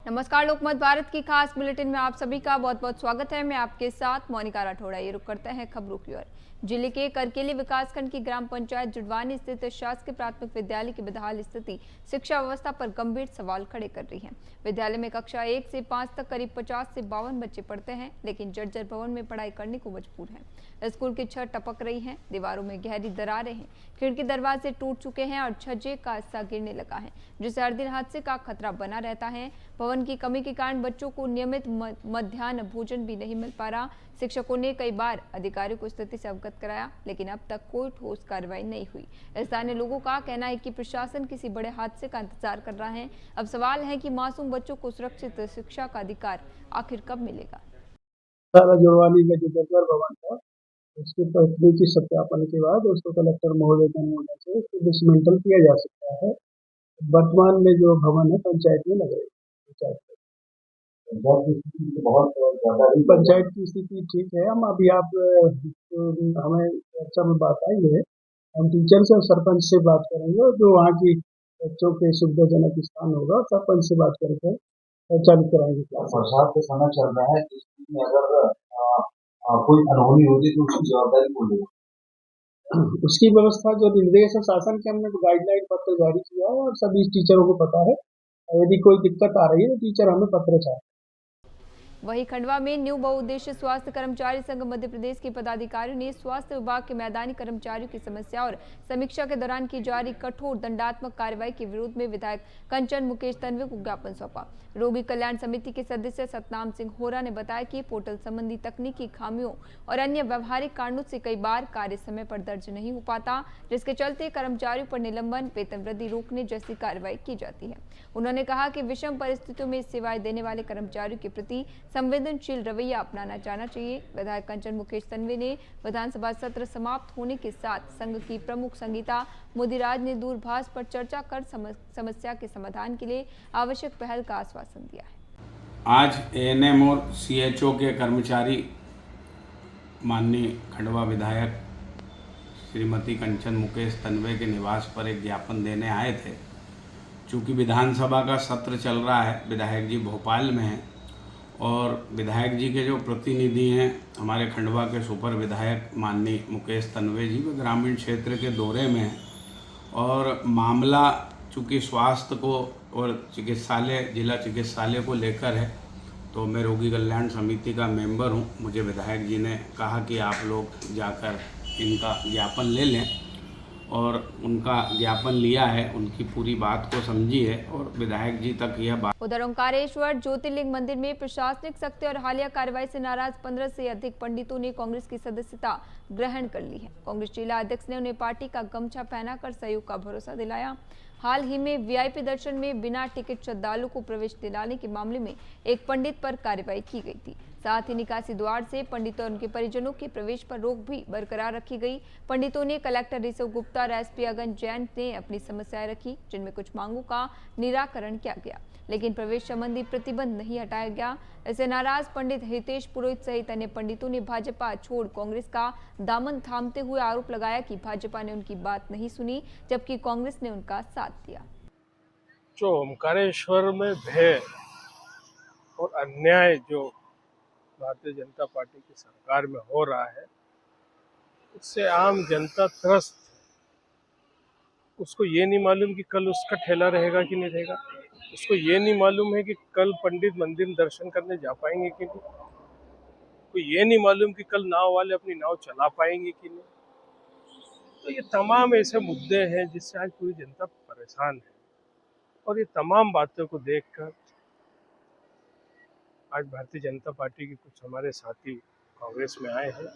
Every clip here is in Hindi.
नमस्कार, लोकमत भारत की खास बुलेटिन में आप सभी का बहुत बहुत स्वागत है। मैं आपके साथ मोनिका राठौड़ा। ये रुक करते हैं खबरों की ओर। जिले के करकेली विकासखंड की ग्राम पंचायत जुड़वानी स्थित शासकीय प्राथमिक विद्यालय की बदहाल स्थिति शिक्षा व्यवस्था पर गंभीर सवाल खड़े कर रही है। विद्यालय में कक्षा 1 से 5 तक करीब 50 से 52 बच्चे पढ़ते हैं, लेकिन जर्जर भवन में पढ़ाई करने को मजबूर हैं। स्कूल की छत टपक रही है, दीवारों में गहरी दरारें हैं, खिड़की दरवाजे टूट चुके हैं और छज्जे का हिस्सा गिरने लगा है, जिससे हर दिन हादसे का खतरा बना रहता है। भवन की कमी के कारण बच्चों को नियमित मध्याह्न भोजन भी नहीं मिल पा रहा। शिक्षकों ने कई बार अधिकारियों को स्थिति से अवगत कराया, लेकिन अब तक कोई ठोस कार्रवाई नहीं हुई। स्थानीय लोगों का कहना है कि प्रशासन किसी बड़े हादसे का इंतजार कर रहा है। अब सवाल है कि मासूम बच्चों को सुरक्षित शिक्षा का अधिकार आखिर कब मिलेगा। जुड़वानी का जो जर्जर भवन था, उसके तकनीकी सत्यापन के बाद उसको कलेक्टर महोदय के अनुमोदन से उसको डिसमेंटल किया जा सकता है। वर्तमान में जो भवन है पंचायत में लग रही है। पंचायत की स्थिति ठीक है। हम अभी हमें चर्चा में बात आई है, हम टीचर से और सरपंच से बात करेंगे और जो वहाँ की बच्चों के सुविधाजनक स्थान होगा सरपंच से बात करके चालू कराएंगे। बरसात का समय चल रहा है, इसमें अगर कोई अनहोनी होती तो उसकी जवाबदारी कौन लेगा? उसकी व्यवस्था जो निर्देश है शासन के, हमने गाइडलाइन पत्र जारी किया है और सभी टीचरों को पता है। यदि कोई दिक्कत आ रही है तो टीचर हमें पत्र चाहे। वहीं खंडवा में न्यू बहुउद्देश्य स्वास्थ्य कर्मचारी संघ मध्य प्रदेश के पदाधिकारियों ने स्वास्थ्य विभाग के मैदानी कर्मचारियों की समस्या और समीक्षा के दौरान की जा रही कठोर दंडात्मक कार्रवाई के विरोध में विधायक कंचन मुकेश तन्वे को ज्ञापन सौंपा। रोगी कल्याण समिति के सदस्य सतनाम सिंह होरा ने बताया कि पोर्टल संबंधी तकनीकी खामियों और अन्य व्यवहारिक कारणों से कई बार कार्य समय पर दर्ज नहीं हो पाता, जिसके चलते कर्मचारियों पर निलंबन, वेतन वृद्धि रोकने जैसी कार्रवाई की जाती है। उन्होंने कहा कि विषम परिस्थितियों में सेवाएं देने वाले कर्मचारियों के प्रति संवेदनशील रवैया अपनाना जाना चाहिए। विधायक कंचन मुकेश तन्वे ने विधानसभा सत्र समाप्त होने के साथ संघ की प्रमुख संगीता मुदिराज ने दूरभाष पर चर्चा कर समस्या के समाधान के लिए आवश्यक पहल का आश्वासन दिया है। आज एएनएम और सीएचओ के कर्मचारी माननीय खंडवा विधायक श्रीमती कंचन मुकेश तन्वे के निवास पर एक ज्ञापन देने आए थे। चूँकि विधानसभा का सत्र चल रहा है, विधायक जी भोपाल में हैं और विधायक जी के जो प्रतिनिधि हैं हमारे खंडवा के सुपर विधायक माननीय मुकेश तन्वे जी, वो ग्रामीण क्षेत्र के दौरे में हैं और मामला चूँकि स्वास्थ्य को और चिकित्सालय, जिला चिकित्सालय को लेकर है, तो मैं रोगी कल्याण समिति का मेंबर हूँ। मुझे विधायक जी ने कहा कि आप लोग जाकर इनका ज्ञापन ले लें और उनका ज्ञापन लिया है, उनकी पूरी बात को समझी है और विधायक जी तक यह बात। उधर ओंकारेश्वर ज्योतिर्लिंग मंदिर में प्रशासनिक सख्ती और हालिया कार्रवाई से नाराज 15 से अधिक पंडितों ने कांग्रेस की सदस्यता ग्रहण कर ली है। कांग्रेस जिला अध्यक्ष ने उन्हें पार्टी का गमछा पहनाकर सहयोग का भरोसा दिलाया। हाल ही में वीआईपी दर्शन में बिना टिकट श्रद्धालु को प्रवेश दिलाने के मामले में एक पंडित पर कार्रवाई की गई थी। साथ ही निकासी द्वार से पंडितों और उनके परिजनों के प्रवेश पर रोक भी बरकरार रखी गई। पंडितों ने कलेक्टर ऋषभ गुप्ता और एसपी अगन जैन ने अपनी समस्याएं रखी, जिनमें कुछ मांगों का निराकरण किया गया, लेकिन प्रवेश संबंधी प्रतिबंध नहीं हटाया गया। इससे नाराज पंडित हितेश पुरोहित सहित अन्य पंडितों ने भाजपा छोड़ कांग्रेस का दामन थामते हुए आरोप लगाया कि भाजपा ने उनकी बात नहीं सुनी, जबकि कांग्रेस ने उनका साथ दिया। जो ओंकारेश्वर में भय और अन्याय जो भारतीय जनता पार्टी की सरकार में हो रहा है, उससे आम जनता त्रस्त। उसको ये नहीं मालूम कि कल उसका ठेला रहेगा कि नहीं रहेगा, उसको ये नहीं मालूम है कि कल पंडित मंदिर दर्शन करने जा पाएंगे कि नहीं, को ये नहीं मालूम कि कल नाव वाले अपनी नाव चला पाएंगे कि नहीं। तो ये तमाम ऐसे मुद्दे हैं जिससे आज पूरी जनता परेशान है और ये तमाम बातों को देखकर आज भारतीय जनता पार्टी के कुछ हमारे साथी कांग्रेस में आए हैं।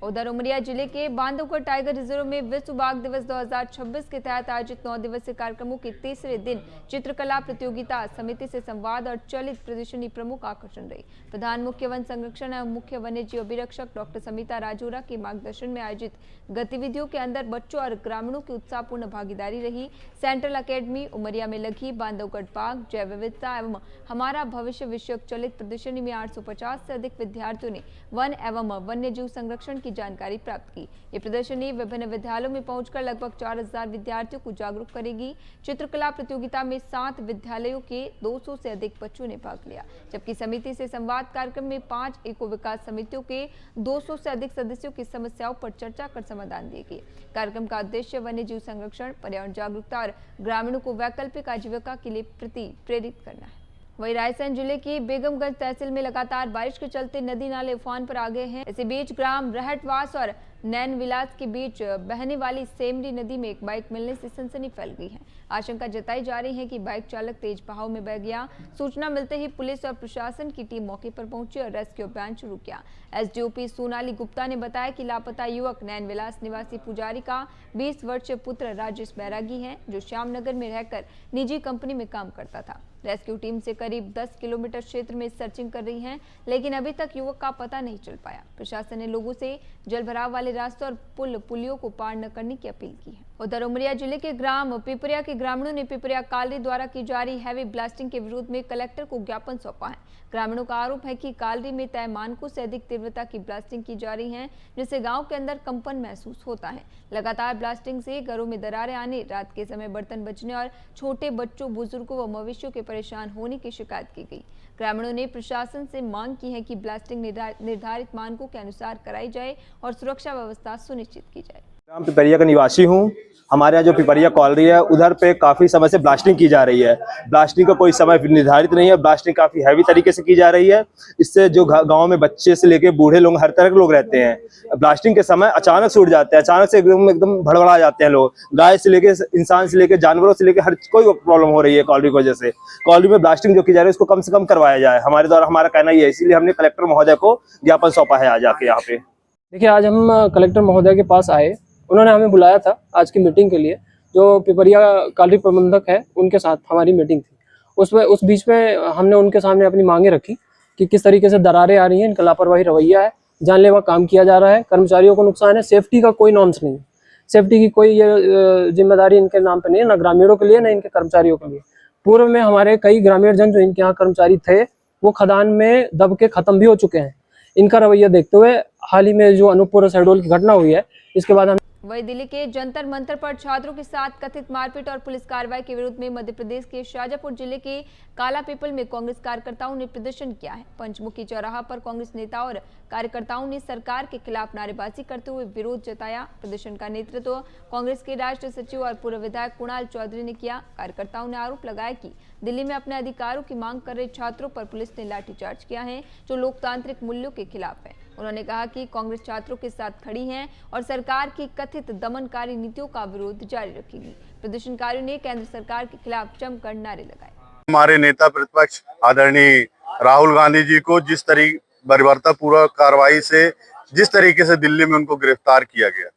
उधर उमरिया जिले के बांधवगढ़ टाइगर रिजर्व में विश्व बाघ दिवस 2026 के तहत आयोजित 9 दिवसीय कार्यक्रमों के तीसरे दिन चित्रकला प्रतियोगिता, समिति से संवाद और चलित प्रदर्शनी प्रमुख आकर्षण रही। प्रधान मुख्य वन संरक्षण एवं मुख्य वन्य जीव अभिरक्षक डॉक्टर समिता राजौरा के मार्गदर्शन में आयोजित गतिविधियों के अंदर बच्चों और ग्रामीणों की उत्साहपूर्ण भागीदारी रही। सेंट्रल अकेडमी उमरिया में लगी बांधवगढ़ पार्क, जैव विविधता एवं हमारा भविष्य विषयक चलित प्रदर्शनी में 850 से अधिक विद्यार्थियों ने वन एवं वन्य जीव संरक्षण संरक्षण की जानकारी प्राप्त की। ये प्रदर्शनी विभिन्न विद्यालयों में पहुंचकर लगभग 4000 विद्यार्थियों को जागरूक करेगी। चित्रकला प्रतियोगिता में 7 विद्यालयों के 200 से अधिक बच्चों ने भाग लिया, जबकि समिति से संवाद कार्यक्रम में 5 इको विकास समितियों के 200 से अधिक सदस्यों की समस्याओं पर चर्चा कर समाधान दिए गए। कार्यक्रम का उद्देश्य वन्य जीव संरक्षण, पर्यावरण जागरूकता और ग्रामीणों को वैकल्पिक आजीविका के लिए प्रति प्रेरित करना है। वहीं रायसेन जिले की बेगमगंज तहसील में लगातार बारिश के चलते नदी नाले उफान पर आ गए हैं। इसी बीच ग्राम रहटवास और नैन विलास के बीच बहने वाली सेमरी नदी में एक बाइक मिलने से सनसनी फैल गई है। आशंका जताई जा रही है कि बाइक चालक तेज बहाव में बह गया। सूचना मिलते ही पुलिस और प्रशासन की टीम मौके पर पहुंची और रेस्क्यू अभियान शुरू किया। एसडीओपी सोनाली गुप्ता ने बताया कि लापता युवक नैन विलास निवासी पुजारी का 20 वर्षीय पुत्र राजेश बैरागी है, जो श्यामनगर में रहकर निजी कंपनी में काम करता था। रेस्क्यू टीम से करीब 10 किलोमीटर क्षेत्र में सर्चिंग कर रही है, लेकिन अभी तक युवक का पता नहीं चल पाया। प्रशासन ने लोगों से जलभराव वाले रास्तों और पुलियों को पार न करने की अपील की है। उधर उमरिया जिले के ग्राम पिपरिया के ग्रामीणों ने पिपरिया कालरी द्वारा की जा रही हैवी ब्लास्टिंग के विरोध में कलेक्टर को ज्ञापन सौंपा है। ग्रामीणों का आरोप है कि कालरी में तय मानकों से अधिक तीव्रता की ब्लास्टिंग की जा रही है, जिससे गांव के अंदर कंपन महसूस होता है। लगातार ब्लास्टिंग से घरों में दरारें आने, रात के समय बर्तन बजने और छोटे बच्चों, बुजुर्गों व मवेशियों के परेशान होने की शिकायत की गई। ग्रामीणों ने प्रशासन से मांग की है कि ब्लास्टिंग निर्धारित मानकों के अनुसार कराई जाए और सुरक्षा व्यवस्था सुनिश्चित की जाए। ग्राम पिपरिया का निवासी हूँ। हमारे यहाँ जो पिपरिया कॉलोनी है उधर पे काफी समय से ब्लास्टिंग की जा रही है। ब्लास्टिंग का कोई समय निर्धारित नहीं है। ब्लास्टिंग काफी हैवी तरीके से की जा रही है। इससे जो गांव में बच्चे से लेके बूढ़े लोग, हर तरह के लोग रहते हैं। ब्लास्टिंग के समय अचानक से उड़ जाते हैं, अचानक से एकदम भड़बड़ा जाते हैं लोग। गाय से लेके इंसान से लेके जानवरों से लेके हर कोई प्रॉब्लम हो रही है कॉलोनी की वजह से। कॉलोनी में ब्लास्टिंग जो की जा रही है उसको कम से कम करवाया जाए, हमारे द्वारा हमारा कहना ये है। इसीलिए हमने कलेक्टर महोदय को ज्ञापन सौंपा है आज आके यहाँ पे। देखिए, आज हम कलेक्टर महोदय के पास आए। उन्होंने हमें बुलाया था आज की मीटिंग के लिए। जो पिपरिया कालरी प्रबंधक है उनके साथ हमारी मीटिंग थी। उस बीच में हमने उनके सामने अपनी मांगे रखी कि किस तरीके से दरारें आ रही हैं, इनका लापरवाही रवैया है, जानलेवा काम किया जा रहा है, कर्मचारियों को नुकसान है, सेफ्टी का कोई नॉर्म्स नहीं है, सेफ्टी की कोई ये जिम्मेदारी इनके नाम पे नहीं है, ना ग्रामीणों के लिए ना इनके कर्मचारियों के लिए। पूर्व में हमारे कई ग्रामीण जन जो इनके यहाँ कर्मचारी थे वो खदान में दब के खत्म भी हो चुके हैं। इनका रवैया देखते हुए हाल ही में जो अनूपपुर शहडोल की घटना हुई है, इसके बाद हम वही दिल्ली के जंतर मंतर पर छात्रों के साथ कथित मारपीट और पुलिस कार्रवाई के विरोध में मध्य प्रदेश के शाजापुर जिले के कालापीपल में कांग्रेस कार्यकर्ताओं ने प्रदर्शन किया है। पंचमुखी चौराहा पर कांग्रेस नेता और कार्यकर्ताओं ने सरकार के खिलाफ नारेबाजी करते हुए विरोध जताया। प्रदर्शन का नेतृत्व कांग्रेस के राष्ट्रीय सचिव और पूर्व विधायक कुणाल चौधरी ने किया। कार्यकर्ताओं ने आरोप लगाया कि दिल्ली में अपने अधिकारों की मांग कर रहे छात्रों पर पुलिस ने लाठीचार्ज किया है, जो लोकतांत्रिक मूल्यों के खिलाफ है। उन्होंने कहा कि कांग्रेस छात्रों के साथ खड़ी है और सरकार की कथित दमनकारी नीतियों का विरोध जारी रखेगी। प्रदर्शनकारियों ने केंद्र सरकार के खिलाफ जमकर नारे लगाए। हमारे नेता प्रतिपक्ष आदरणीय राहुल गांधी जी को जिस तरीके बर्बरतापूर्वक कार्रवाई से जिस तरीके से दिल्ली में उनको गिरफ्तार किया गया,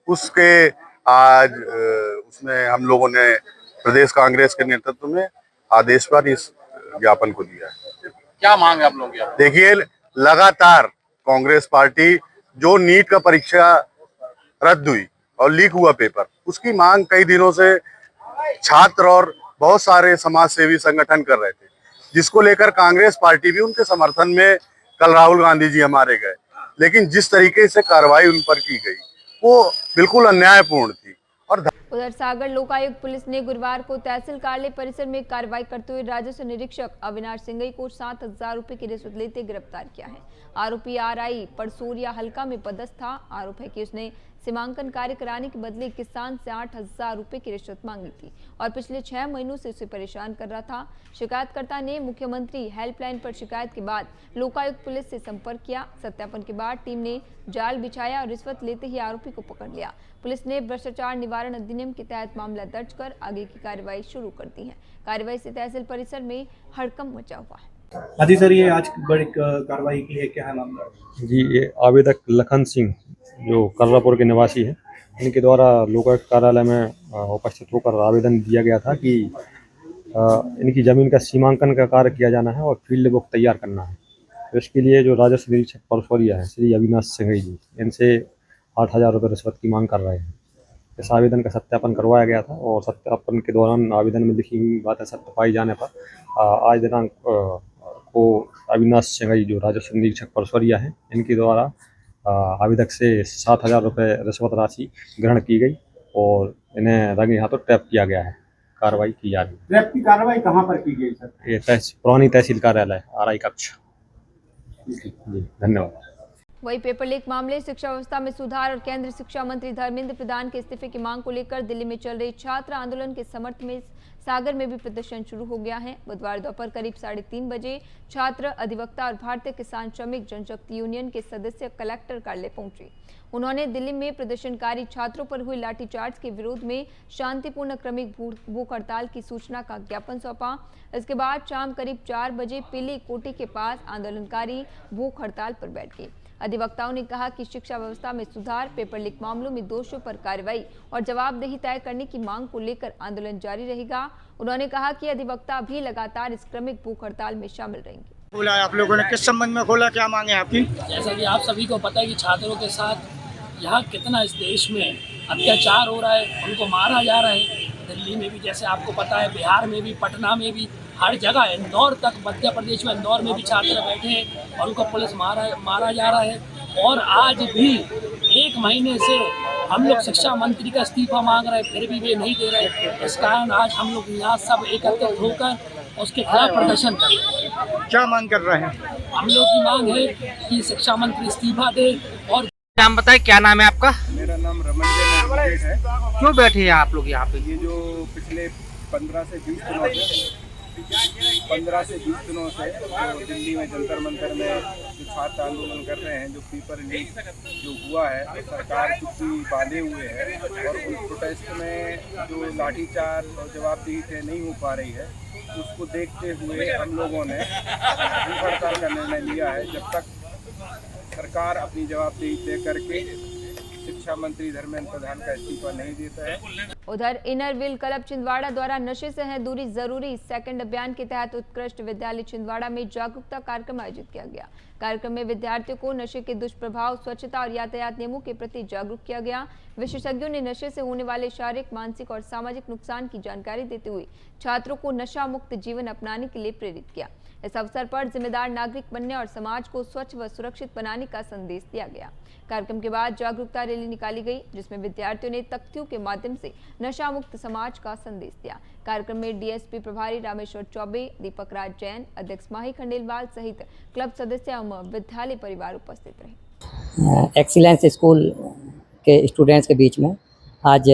उसके आज उसमें हम लोगों ने प्रदेश कांग्रेस के नेतृत्व में आदेश पर इस ज्ञापन को दिया है। क्या मांग है आप लोगों की? देखिए, लगातार कांग्रेस पार्टी जो नीट का परीक्षा रद्द हुई और लीक हुआ पेपर, उसकी मांग कई दिनों से छात्र और बहुत सारे समाज सेवी संगठन कर रहे थे, जिसको लेकर कांग्रेस पार्टी भी उनके समर्थन में कल राहुल गांधी जी हमारे गए। लेकिन जिस तरीके से कार्रवाई उन पर की गई वो बिल्कुल अन्यायपूर्ण थी। और उधर सागर लोकायुक्त पुलिस ने गुरुवार को तहसील कार्यालय परिसर में कार्रवाई करते हुए राजस्व निरीक्षक अविनाश सिंघई को 7,000 रुपए की रिश्वत लेते गिरफ्तार किया है। आरोपी आरआई परसोरिया हल्का में पदस्थ था। आरोप है कि उसने सीमांकन कार्य कराने के बदले किसान से 8,000 रुपए की रिश्वत मांगी थी और पिछले 6 महीनों से उसे परेशान कर रहा था। शिकायतकर्ता ने मुख्यमंत्री हेल्पलाइन पर शिकायत के बाद लोकायुक्त पुलिस से संपर्क किया। सत्यापन के बाद टीम ने जाल बिछाया और रिश्वत लेते ही आरोपी को पकड़ लिया। पुलिस ने भ्रष्टाचार निवारण अधिनियम के तहत मामला दर्ज कर आगे की कार्रवाई शुरू कर दी है। कार्रवाई से तहसील परिसर में हड़कंप मचा हुआ है। हाजी सर, ये आज बड़ी कार्रवाई की है, क्या है मामला? जी, ये आवेदक लखन सिंह जो कर्रापुर के निवासी हैं, इनके द्वारा लोकायुक्त कार्यालय में उपस्थित होकर आवेदन दिया गया था कि इनकी ज़मीन का सीमांकन का कार्य किया जाना है और फील्ड बुक तैयार करना है। तो इसके लिए जो राजस्व निरीक्षक परसोरिया है श्री अविनाश सिंघई जी, इनसे 8,000 रुपये रिश्वत की मांग कर रहे हैं। इस आवेदन का सत्यापन करवाया गया था और सत्यापन के दौरान आवेदन में लिखी हुई बातें सत्य पाई जाने पर आज दिनांक को अविनाश सिंघई जो राजस्व निरीक्षक परसोरिया हैं, इनके द्वारा आवेदक से 7,000 रुपये रिश्वत राशि ग्रहण की गई और इन्हें रंगे हाथों ट्रैप किया गया है। कार्रवाई की जा रही है। ट्रैप की कार्रवाई कहाँ पर की गई सर? ये पुरानी तहसील कार्यालय आरआई कक्ष। जी धन्यवाद। वही पेपर लीक मामले, शिक्षा व्यवस्था में सुधार और केंद्रीय शिक्षा मंत्री धर्मेंद्र प्रधान के इस्तीफे की मांग को लेकर दिल्ली में चल रही छात्र आंदोलन के समर्थन में सागर में भी प्रदर्शन शुरू हो गया है। बुधवार दोपहर करीब 3:30 बजे छात्र, अधिवक्ता और भारतीय किसान श्रमिक जनशक्ति यूनियन के सदस्य कलेक्टर कार्यालय पहुंचे। उन्होंने दिल्ली में प्रदर्शनकारी छात्रों पर हुए लाठीचार्ज के विरोध में शांतिपूर्ण क्रमिक भूख हड़ताल की सूचना का ज्ञापन सौंपा। इसके बाद शाम करीब 4 बजे पीली कोठी के पास आंदोलनकारी भूख हड़ताल पर बैठ गए। अधिवक्ताओं ने कहा कि शिक्षा व्यवस्था में सुधार, पेपर लीक मामलों में दोषियों पर कार्रवाई और जवाबदेही तय करने की मांग को लेकर आंदोलन जारी रहेगा। उन्होंने कहा कि अधिवक्ता भी लगातार इस क्रमिक भूख हड़ताल में शामिल रहेंगे। खोला है आप लोगों ने, किस संबंध में खोला, क्या मांगे आपकी? जैसा कि आप सभी को पता है कि छात्रों के साथ यहाँ कितना इस देश में अत्याचार हो रहा है, उनको मारा जा रहा है। दिल्ली में भी जैसे आपको पता है, बिहार में भी, पटना में भी, हर जगह, इंदौर तक, मध्य प्रदेश में इंदौर में भी छात्र बैठे हैं और उनको पुलिस मारा जा रहा है। और आज भी 1 महीने से हम लोग शिक्षा मंत्री का इस्तीफा मांग रहे हैं, फिर भी वे नहीं दे रहे। इस कारण आज हम लोग यहाँ सब एकत्रित होकर उसके खिलाफ प्रदर्शन कर रहे हैं। क्या मांग कर रहे हैं? हम लोग की मांग है कि शिक्षा मंत्री इस्तीफा दे। और नाम बताए, क्या नाम है आपका? मेरा नाम रमन है। क्यों बैठे हैं आप लोग यहाँ पे? ये जो पिछले 15 से 20 दिनों से 15 से 20 दिनों से जो दिल्ली में जंतर मंतर में जो छात्र आंदोलन कर रहे हैं, जो पेपर लीक जो हुआ है, तो सरकार चुप्पी बांधे हुए है और उस प्रोटेस्ट में जो लाठीचार्ज और जवाबदेही तय नहीं हो पा रही है, उसको देखते हुए हम लोगों ने भूख हड़ताल का निर्णय लिया है। जब तक सरकार अपनी जवाबदेही तय करके शिक्षा मंत्री धर्मेंद्र प्रधान का इस्तीफा नहीं देता है। उधर इनर व्हील क्लब छिंदवाड़ा द्वारा नशे से है दूरी जरूरी सेकंड अभियान के तहत उत्कृष्ट विद्यालय छिंदवाड़ा में जागरूकता कार्यक्रम आयोजित किया गया। कार्यक्रम में विद्यार्थियों को नशे के दुष्प्रभाव, स्वच्छता और यातायात नियमों के प्रति जागरूक किया गया। विशेषज्ञों ने नशे से होने वाले शारीरिक, मानसिक और सामाजिक नुकसान की जानकारी देते हुए छात्रों को नशा मुक्त जीवन अपनाने के लिए प्रेरित किया। इस अवसर पर जिम्मेदार नागरिक बनने और समाज को स्वच्छ व सुरक्षित बनाने का संदेश दिया गया। कार्यक्रम के बाद जागरूकता रैली निकाली गई, जिसमें विद्यार्थियों ने तख्तियों के माध्यम से नशा मुक्त समाज का संदेश दिया। कार्यक्रम में डीएसपी प्रभारी रामेश्वर चौबे, दीपक राज जैन, अध्यक्ष माही खंडेलवाल सहित क्लब सदस्य एवं विद्यालय परिवार उपस्थित रहे। एक्सीलेंस स्कूल के स्टूडेंट्स के बीच में आज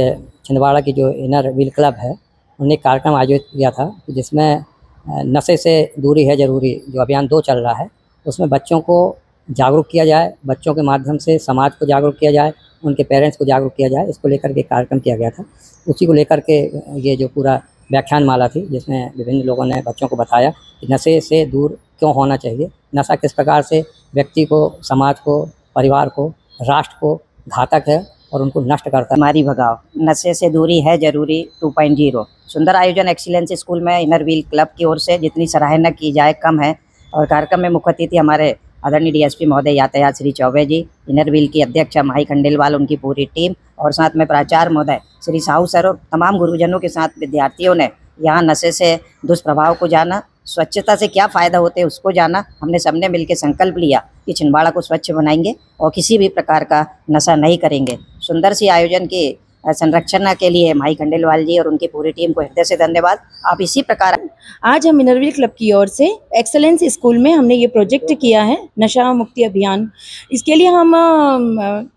छिंदवाड़ा की जो इनर व्हील क्लब है, उन्होंने एक कार्यक्रम आयोजित किया था, जिसमें नशे से दूरी है जरूरी जो अभियान 2 चल रहा है, उसमें बच्चों को जागरूक किया जाए, बच्चों के माध्यम से समाज को जागरूक किया जाए, उनके पेरेंट्स को जागरूक किया जाए, इसको लेकर के कार्यक्रम किया गया था। उसी को लेकर के ये जो पूरा व्याख्यान माला थी, जिसमें विभिन्न लोगों ने बच्चों को बताया कि नशे से दूर क्यों होना चाहिए, नशा किस प्रकार से व्यक्ति को, समाज को, परिवार को, राष्ट्र को घातक है और उनको नष्ट करता है। बीमारी भगाओ, नशे से दूरी है जरूरी 2.0। सुंदर आयोजन एक्सीलेंस स्कूल में इनर व्हील क्लब की ओर से जितनी सराहना की जाए कम है। और कार्यक्रम में मुख्य अतिथि हमारे आदरणीय डीएसपी महोदय यातायात श्री चौबे जी, इनर व्हील की अध्यक्ष माही खंडेलवाल, उनकी पूरी टीम, और साथ में प्राचार्य महोदय श्री साहू सर और तमाम गुरुजनों के साथ विद्यार्थियों ने यहाँ नशे से दुष्प्रभाव को जाना, स्वच्छता से क्या फ़ायदा होते हैं उसको जाना। हमने सबने मिलकर संकल्प लिया कि छिंदवाड़ा को स्वच्छ बनाएंगे और किसी भी प्रकार का नशा नहीं करेंगे। सुंदर सी आयोजन की संरक्षण के लिए माही खंडेलवाल जी और उनकी पूरी टीम को हृदय से धन्यवाद। आप इसी प्रकार आज हम इनर व्हील क्लब की ओर से एक्सेलेंस स्कूल में हमने ये प्रोजेक्ट किया है, नशा मुक्ति अभियान। इसके लिए हम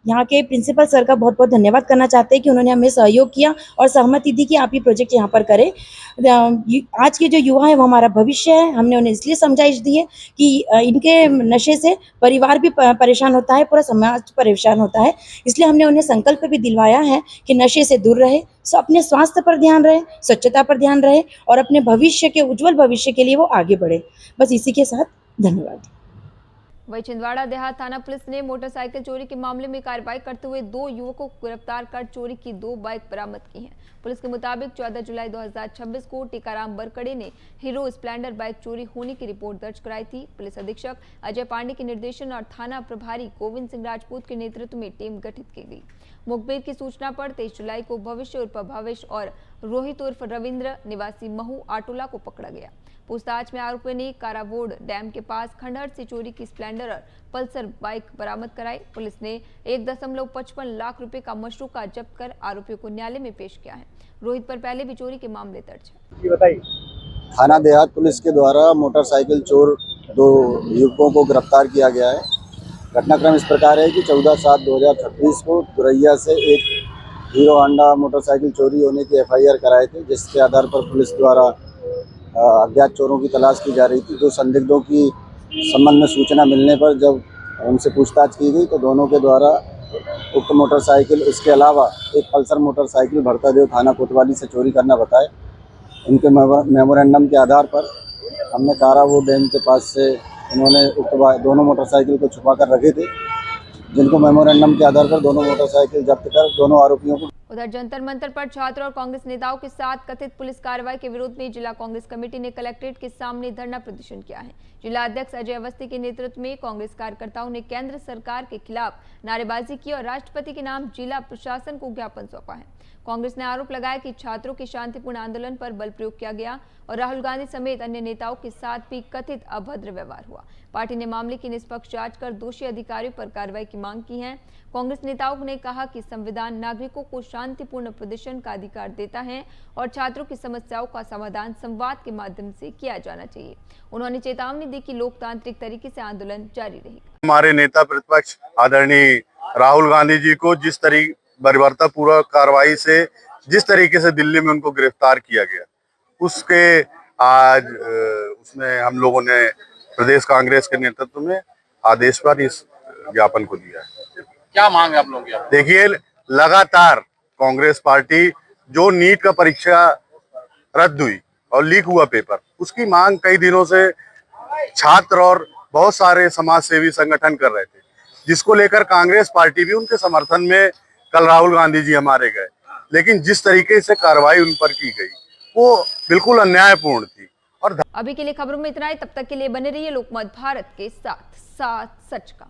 यहाँ के प्रिंसिपल सर का बहुत बहुत धन्यवाद करना चाहते हैं कि उन्होंने हमें सहयोग किया और सहमति दी कि आप ये प्रोजेक्ट यहाँ पर करें। आज के जो युवा है वो हमारा भविष्य है। हमने उन्हें इसलिए समझाइश दी है कि इनके नशे से परिवार भी परेशान होता है, पूरा समाज परेशान होता है। इसलिए हमने उन्हें संकल्प भी दिलवाया है कि नशे से दूर रहे, अपने स्वास्थ्य पर ध्यान रहे, स्वच्छता पर ध्यान रहे और अपने भविष्य के, उज्जवल भविष्य के लिए वो आगे बढ़े। बस इसी के साथ धन्यवाद। वही छिंदवाड़ा देहात थाना पुलिस ने मोटरसाइकिल चोरी के मामले में कार्रवाई करते हुए 2 युवकों को गिरफ्तार कर चोरी की 2 बाइक बरामद की हैं। पुलिस के मुताबिक 14 जुलाई 2026 को टीकाराम बरकड़े ने हीरो स्प्लेंडर बाइक चोरी होने की रिपोर्ट दर्ज कराई थी। पुलिस अधीक्षक अजय पांडे के निर्देशन और थाना प्रभारी गोविंद सिंह राजपूत के नेतृत्व में टीम गठित की गई। मुखबिर की सूचना पर 23 जुलाई को भविष्य उर्फ भविष्य और रोहित उर्फ रविंद्र निवासी महू आटोला को पकड़ा गया। पूछताछ में आरोपी ने कारावोड डैम के पास खंडहर से चोरी की स्प्लेंडर और पल्सर बाइक बरामद कराई। पुलिस ने 1.55 लाख रुपए का मशरूका जब्त कर आरोपियों को न्यायालय में पेश किया है। रोहित पर पहले भी चोरी के मामले दर्ज है। बताइए। थाना देहात पुलिस के द्वारा मोटरसाइकिल चोर 2 युवकों को गिरफ्तार किया गया है। घटनाक्रम इस प्रकार है कि 14/7/2026 को दुरैया से एक हीरो होंडा मोटरसाइकिल चोरी होने की FIR कराए थे, जिसके आधार पर पुलिस द्वारा अज्ञात चोरों की तलाश की जा रही थी। 2 संदिग्धों की संबंध में सूचना मिलने पर जब उनसे पूछताछ की गई तो दोनों के द्वारा उक्त मोटरसाइकिल इसके अलावा एक पल्सर मोटरसाइकिल भरतादेव थाना कोतवाली से चोरी करना बताए। इनके मेमोरेंडम के आधार पर हमने कारावोड डैम के पास से इन्होंने उक्त दोनों मोटरसाइकिल को छुपा कर रखे थे, जिनको मेमोरेंडम के आधार पर दोनों मोटरसाइकिल जब्त कर दोनों आरोपियों को। उधर जंतर मंतर पर छात्र और कांग्रेस नेताओं के साथ कथित पुलिस कार्रवाई के विरोध में जिला कांग्रेस कमेटी ने कलेक्ट्रेट के सामने धरना प्रदर्शन किया है। जिला अध्यक्ष अजय अवस्थी के नेतृत्व में कांग्रेस कार्यकर्ताओं ने केंद्र सरकार के खिलाफ नारेबाजी की और राष्ट्रपति के नाम जिला प्रशासन को ज्ञापन सौंपा है। कांग्रेस ने आरोप लगाया कि छात्रों के शांतिपूर्ण आंदोलन पर बल प्रयोग किया गया और राहुल गांधी समेत अन्य नेताओं के साथ भी कथित अभद्र व्यवहार हुआ। पार्टी ने मामले की निष्पक्ष जांच कर दोषी अधिकारियों पर कार्रवाई की मांग की है। कांग्रेस नेताओं ने कहा कि संविधान नागरिकों को शांतिपूर्ण प्रदर्शन का अधिकार देता है और छात्रों की समस्याओं का समाधान संवाद के माध्यम से किया जाना चाहिए। उन्होंने चेतावनी दी कि लोकतांत्रिक तरीके से आंदोलन जारी रहेगा। हमारे नेता प्रतिपक्ष आदरणीय राहुल गांधी जी को जिस तरीके बर्बरतापूर्वक कार्रवाई से जिस तरीके से दिल्ली में उनको गिरफ्तार किया गया, उसके आज उसमें हम लोगों ने प्रदेश कांग्रेस के नेतृत्व में आदेश पर इस ज्ञापन को दिया है। क्या मांग है आप लोगों की? देखिए, लगातार कांग्रेस पार्टी जो नीट का परीक्षा रद्द हुई और लीक हुआ पेपर, उसकी मांग कई दिनों से छात्र और बहुत सारे समाज सेवी संगठन कर रहे थे, जिसको लेकर कांग्रेस पार्टी भी उनके समर्थन में कल राहुल गांधी जी हमारे गए। लेकिन जिस तरीके से कार्रवाई उन पर की गई वो बिल्कुल अन्यायपूर्ण थी। और अभी के लिए खबरों में इतना ही। तब तक के लिए बने रहिए लोकमत भारत के साथ, साथ सच का।